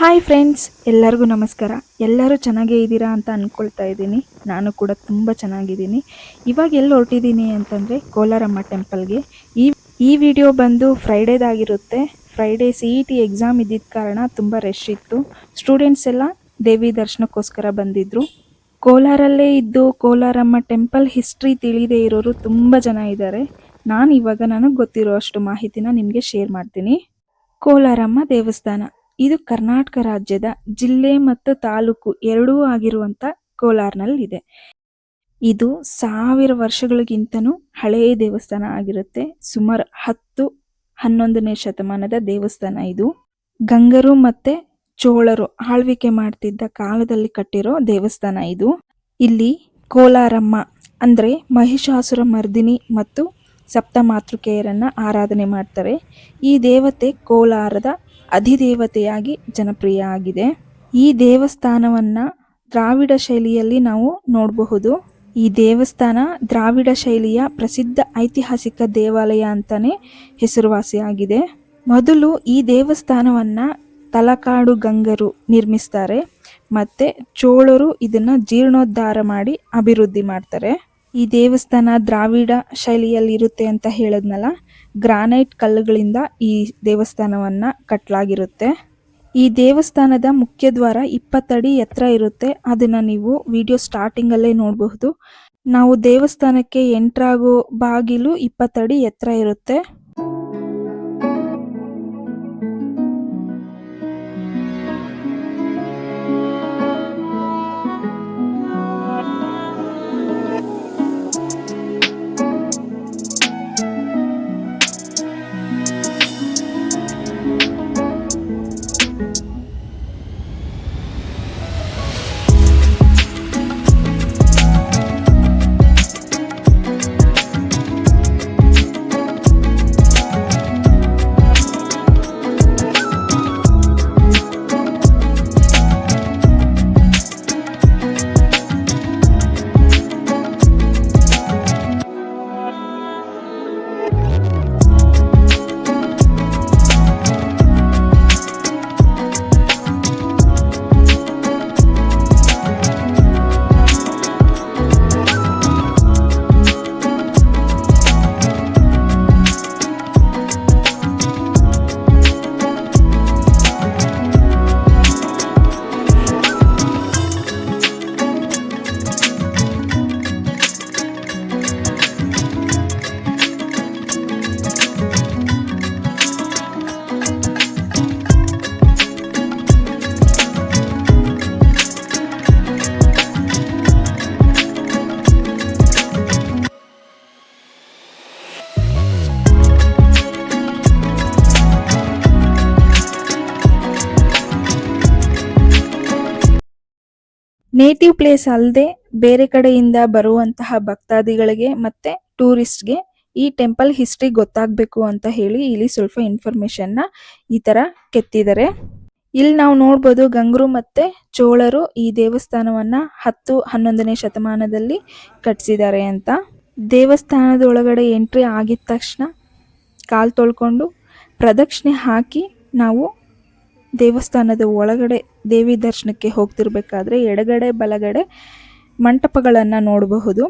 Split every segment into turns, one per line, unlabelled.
Hi friends, ಎಲ್ಲರಿಗೂ ನಮಸ್ಕಾರ. ಎಲ್ಲರೂ ಚೆನ್ನಾಗೇ ಇದ್ದೀರಾ ಅಂತ ಅಂದ್ಕೊಳ್ತಾ ಇದ್ದೀನಿ. ನಾನು ಕೂಡ ತುಂಬ ಚೆನ್ನಾಗಿದ್ದೀನಿ. ಇವಾಗ ಎಲ್ಲಿ ಹೊರಟಿದ್ದೀನಿ ಅಂತಂದರೆ ಕೋಲಾರಮ್ಮ ಟೆಂಪಲ್ಗೆ. ಈ ವಿಡಿಯೋ ಬಂದು ಫ್ರೈಡೇದಾಗಿರುತ್ತೆ. ಫ್ರೈಡೇ CET ಎಕ್ಸಾಮ್ ಇದ್ದಿದ್ದ ಕಾರಣ ತುಂಬ ರಶ್ ಇತ್ತು. ಸ್ಟೂಡೆಂಟ್ಸ್ ಎಲ್ಲ ದೇವಿ ದರ್ಶನಕ್ಕೋಸ್ಕರ ಬಂದಿದ್ದರು. ಕೋಲಾರಲ್ಲೇ ಇದ್ದು ಕೋಲಾರಮ್ಮ ಟೆಂಪಲ್ ಹಿಸ್ಟ್ರಿ ತಿಳಿದೇ ಇರೋರು ತುಂಬ ಜನ ಇದ್ದಾರೆ. ಇವಾಗ ನನಗೆ ಗೊತ್ತಿರೋ ಅಷ್ಟು ಮಾಹಿತಿನ ನಿಮಗೆ ಶೇರ್ ಮಾಡ್ತೀನಿ. ಕೋಲಾರಮ್ಮ ದೇವಸ್ಥಾನ ಇದು ಕರ್ನಾಟಕ ರಾಜ್ಯದ ಜಿಲ್ಲೆ ಮತ್ತು ತಾಲೂಕು ಎರಡೂ ಆಗಿರುವಂಥ ಕೋಲಾರ್ನಲ್ಲಿದೆ. ಇದು 1000 ವರ್ಷಗಳಿಗಿಂತನೂ ಹಳೆಯ ದೇವಸ್ಥಾನ ಆಗಿರುತ್ತೆ. ಸುಮಾರು 10-11ನೇ ಶತಮಾನದ ದೇವಸ್ಥಾನ ಇದು. ಗಂಗರು ಮತ್ತೆ ಚೋಳರು ಆಳ್ವಿಕೆ ಮಾಡ್ತಿದ್ದ ಕಾಲದಲ್ಲಿ ಕಟ್ಟಿರೋ ದೇವಸ್ಥಾನ ಇದು. ಇಲ್ಲಿ ಕೋಲಾರಮ್ಮ ಅಂದರೆ ಮಹಿಷಾಸುರ ಮರ್ದಿನಿ ಮತ್ತು ಸಪ್ತಮಾತೃಕೆಯರನ್ನ ಆರಾಧನೆ ಮಾಡ್ತಾರೆ. ಈ ದೇವತೆ ಕೋಲಾರದ ಅಧಿದೇವತೆಯಾಗಿ ಜನಪ್ರಿಯ ಆಗಿದೆ. ಈ ದೇವಸ್ಥಾನವನ್ನ ದ್ರಾವಿಡ ಶೈಲಿಯಲ್ಲಿ ನಾವು ನೋಡಬಹುದು. ಈ ದೇವಸ್ಥಾನ ದ್ರಾವಿಡ ಶೈಲಿಯ ಪ್ರಸಿದ್ಧ ಐತಿಹಾಸಿಕ ದೇವಾಲಯ ಅಂತಾನೆ ಹೆಸರುವಾಸಿಯಾಗಿದೆ. ಮೊದಲು ಈ ದೇವಸ್ಥಾನವನ್ನ ತಲಕಾಡು ಗಂಗರು ನಿರ್ಮಿಸ್ತಾರೆ. ಮತ್ತೆ ಚೋಳರು ಇದನ್ನ ಜೀರ್ಣೋದ್ಧಾರ ಮಾಡಿ ಅಭಿವೃದ್ಧಿ ಮಾಡ್ತಾರೆ. ಈ ದೇವಸ್ಥಾನ ದ್ರಾವಿಡ ಶೈಲಿಯಲ್ಲಿ ಇರುತ್ತೆ ಅಂತ ಹೇಳಿದ್ನಲ್ಲ, ಗ್ರಾನೈಟ್ ಕಲ್ಲುಗಳಿಂದ ಈ ದೇವಸ್ಥಾನವನ್ನ ಕಟ್ಟಲಾಗಿರುತ್ತೆ. ಈ ದೇವಸ್ಥಾನದ ಮುಖ್ಯ ದ್ವಾರ 20 ಅಡಿ ಎತ್ತರ ಇರುತ್ತೆ. ಅದನ್ನ ನೀವು ವಿಡಿಯೋ ಸ್ಟಾರ್ಟಿಂಗ್ ಅಲ್ಲೇ ನೋಡಬಹುದು. ನಾವು ದೇವಸ್ಥಾನಕ್ಕೆ ಎಂಟರ್ ಆಗೋ ಬಾಗಿಲು 20 ಅಡಿ ಎತ್ತರ ಇರುತ್ತೆ. ನೇಟಿವ್ ಪ್ಲೇಸ್ ಅಲ್ಲದೆ ಬೇರೆ ಕಡೆಯಿಂದ ಬರುವಂತಹ ಭಕ್ತಾದಿಗಳಿಗೆ ಮತ್ತೆ ಟೂರಿಸ್ಟ್ಗೆ ಈ ಟೆಂಪಲ್ ಹಿಸ್ಟ್ರಿ ಗೊತ್ತಾಗಬೇಕು ಅಂತ ಹೇಳಿ ಇಲ್ಲಿ ಸ್ವಲ್ಪ ಇನ್ಫಾರ್ಮೇಶನ್ನ ಈ ತರ ಕೆತ್ತಿದ್ದಾರೆ. ಇಲ್ಲಿ ನಾವು ನೋಡ್ಬೋದು ಗಂಗರು ಮತ್ತೆ ಚೋಳರು ಈ ದೇವಸ್ಥಾನವನ್ನ 10-11ನೇ ಶತಮಾನದಲ್ಲಿ ಕಟ್ಟಿಸಿದ್ದಾರೆ ಅಂತ. ದೇವಸ್ಥಾನದ ಒಳಗಡೆ ಎಂಟ್ರಿ ಆಗಿದ ತಕ್ಷಣ ಕಾಲು ತೊಳ್ಕೊಂಡು ಪ್ರದಕ್ಷಿಣೆ ಹಾಕಿ ನಾವು ದೇವಸ್ಥಾನದ ಒಳಗಡೆ ದೇವಿ ದರ್ಶನಕ್ಕೆ ಹೋಗ್ತಿರ್ಬೇಕಾದ್ರೆ ಎಡಗಡೆ ಬಲಗಡೆ ಮಂಟಪಗಳನ್ನು ನೋಡಬಹುದು.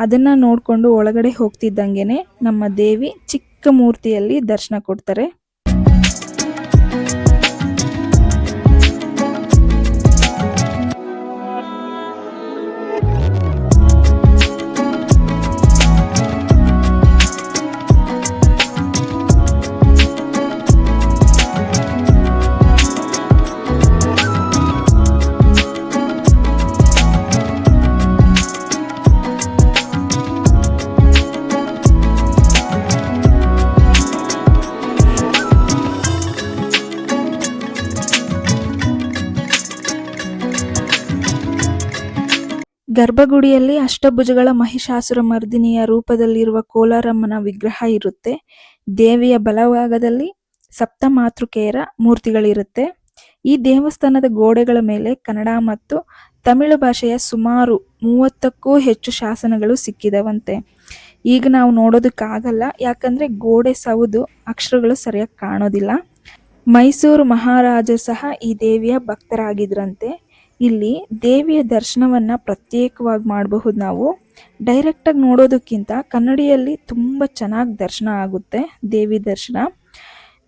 ಅದನ್ನ ನೋಡಿಕೊಂಡು ಒಳಗಡೆ ಹೋಗ್ತಿದ್ದಂಗೆನೆ ನಮ್ಮ ದೇವಿ ಚಿಕ್ಕ ಮೂರ್ತಿಯಲ್ಲಿ ದರ್ಶನ ಕೊಡ್ತಾರೆ. ಗರ್ಭಗುಡಿಯಲ್ಲಿ ಅಷ್ಟಭುಜಗಳ ಮಹಿಷಾಸುರ ಮರ್ದಿನಿಯ ರೂಪದಲ್ಲಿರುವ ಕೋಲಾರಮ್ಮನ ವಿಗ್ರಹ ಇರುತ್ತೆ. ದೇವಿಯ ಬಲಭಾಗದಲ್ಲಿ ಸಪ್ತಮಾತೃಕೆಯರ ಮೂರ್ತಿಗಳಿರುತ್ತೆ. ಈ ದೇವಸ್ಥಾನದ ಗೋಡೆಗಳ ಮೇಲೆ ಕನ್ನಡ ಮತ್ತು ತಮಿಳು ಭಾಷೆಯ ಸುಮಾರು 30ಕ್ಕೂ ಹೆಚ್ಚು ಶಾಸನಗಳು ಸಿಕ್ಕಿದವಂತೆ. ಈಗ ನಾವು ನೋಡೋದಕ್ಕಾಗಲ್ಲ, ಯಾಕಂದ್ರೆ ಗೋಡೆ ಸೌದು ಅಕ್ಷರಗಳು ಸರಿಯಾಗಿ ಕಾಣೋದಿಲ್ಲ. ಮೈಸೂರು ಮಹಾರಾಜ ಸಹ ಈ ದೇವಿಯ ಭಕ್ತರಾಗಿದ್ರಂತೆ. ಇಲ್ಲಿ ದೇವಿಯ ದರ್ಶನವನ್ನು ಪ್ರತ್ಯೇಕವಾಗಿ ಮಾಡಬಹುದು. ನಾವು ಡೈರೆಕ್ಟಾಗಿ ನೋಡೋದಕ್ಕಿಂತ ಕನ್ನಡಿಯಲ್ಲಿ ತುಂಬ ಚೆನ್ನಾಗಿ ದರ್ಶನ ಆಗುತ್ತೆ.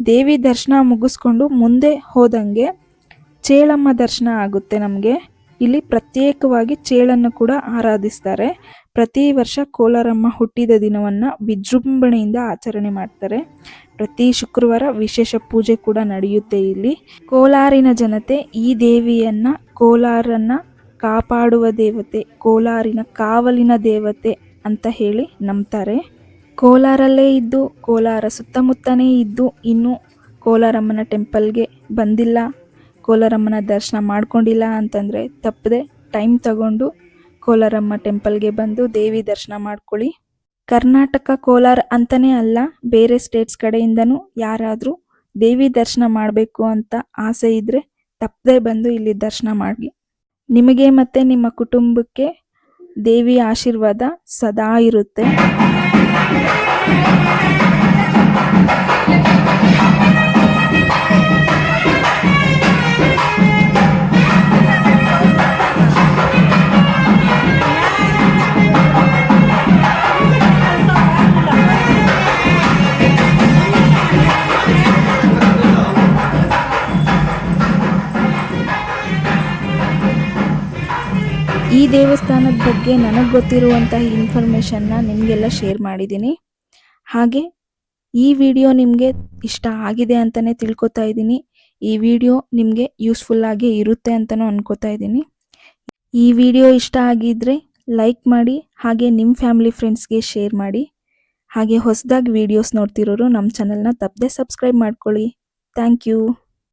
ದೇವಿ ದರ್ಶನ ಮುಗಿಸ್ಕೊಂಡು ಮುಂದೆ ಹೋದಂಗೆ ಚೇಳಮ್ಮ ದರ್ಶನ ಆಗುತ್ತೆ ನಮಗೆ. ಇಲ್ಲಿ ಪ್ರತ್ಯೇಕವಾಗಿ ಚೇಳನ್ನು ಕೂಡ ಆರಾಧಿಸ್ತಾರೆ. ಪ್ರತಿ ವರ್ಷ ಕೋಲಾರಮ್ಮ ಹುಟ್ಟಿದ ದಿನವನ್ನು ವಿಜೃಂಭಣೆಯಿಂದ ಆಚರಣೆ ಮಾಡ್ತಾರೆ. ಪ್ರತಿ ಶುಕ್ರವಾರ ವಿಶೇಷ ಪೂಜೆ ಕೂಡ ನಡೆಯುತ್ತೆ ಇಲ್ಲಿ. ಕೋಲಾರಿನ ಜನತೆ ಈ ದೇವಿಯನ್ನ ಕೋಲಾರನ್ನ ಕಾಪಾಡುವ ದೇವತೆ, ಕೋಲಾರಿನ ಕಾವಲಿನ ದೇವತೆ ಅಂತ ಹೇಳಿ ನಂಬ್ತಾರೆ. ಕೋಲಾರಲ್ಲೇ ಇದ್ದು, ಕೋಲಾರ ಸುತ್ತಮುತ್ತನೇ ಇದ್ದು ಇನ್ನೂ ಕೋಲಾರಮ್ಮನ ಟೆಂಪಲ್ಗೆ ಬಂದಿಲ್ಲ, ಕೋಲಾರಮ್ಮನ ದರ್ಶನ ಮಾಡ್ಕೊಂಡಿಲ್ಲ ಅಂತಂದರೆ ತಪ್ಪದೆ ಟೈಮ್ ತಗೊಂಡು ಕೋಲಾರಮ್ಮ ಟೆಂಪಲ್ಗೆ ಬಂದು ದೇವಿ ದರ್ಶನ ಮಾಡ್ಕೊಳ್ಳಿ. ಕರ್ನಾಟಕ ಕೋಲಾರ ಅಂತಲೇ ಅಲ್ಲ, ಬೇರೆ ಸ್ಟೇಟ್ಸ್ ಕಡೆಯಿಂದನೂ ಯಾರಾದರೂ ದೇವಿ ದರ್ಶನ ಮಾಡಬೇಕು ಅಂತ ಆಸೆ ಇದ್ದರೆ ತಪ್ಪದೆ ಬಂದು ಇಲ್ಲಿ ದರ್ಶನ ಮಾಡಿ. ನಿಮಗೆ ಮತ್ತು ನಿಮ್ಮ ಕುಟುಂಬಕ್ಕೆ ದೇವಿ ಆಶೀರ್ವಾದ ಸದಾ ಇರುತ್ತೆ. ಈ ದೇವಸ್ಥಾನದ ಬಗ್ಗೆ ನನಗೆ ಗೊತ್ತಿರುವಂತಹ ಇನ್ಫಾರ್ಮೇಷನ್ನ ನಿಮಗೆಲ್ಲ ಶೇರ್ ಮಾಡಿದ್ದೀನಿ. ಹಾಗೆ ಈ ವಿಡಿಯೋ ನಿಮಗೆ ಇಷ್ಟ ಆಗಿದೆ ಅಂತಲೇ ತಿಳ್ಕೊತಾ ಇದ್ದೀನಿ. ಈ ವಿಡಿಯೋ ನಿಮಗೆ ಯೂಸ್ಫುಲ್ ಆಗಿ ಇರುತ್ತೆ ಅಂತಲೂ ಅನ್ಕೋತಾ ಇದ್ದೀನಿ. ಈ ವಿಡಿಯೋ ಇಷ್ಟ ಆಗಿದ್ದರೆ ಲೈಕ್ ಮಾಡಿ, ಹಾಗೆ ನಿಮ್ಮ ಫ್ಯಾಮಿಲಿ ಫ್ರೆಂಡ್ಸ್ಗೆ ಶೇರ್ ಮಾಡಿ. ಹಾಗೆ ಹೊಸದಾಗಿ ವಿಡಿಯೋಸ್ ನೋಡ್ತಿರೋರು ನಮ್ಮ ಚಾನಲ್ನ ತಪ್ಪದೆ ಸಬ್ಸ್ಕ್ರೈಬ್ ಮಾಡ್ಕೊಳ್ಳಿ. Thank you.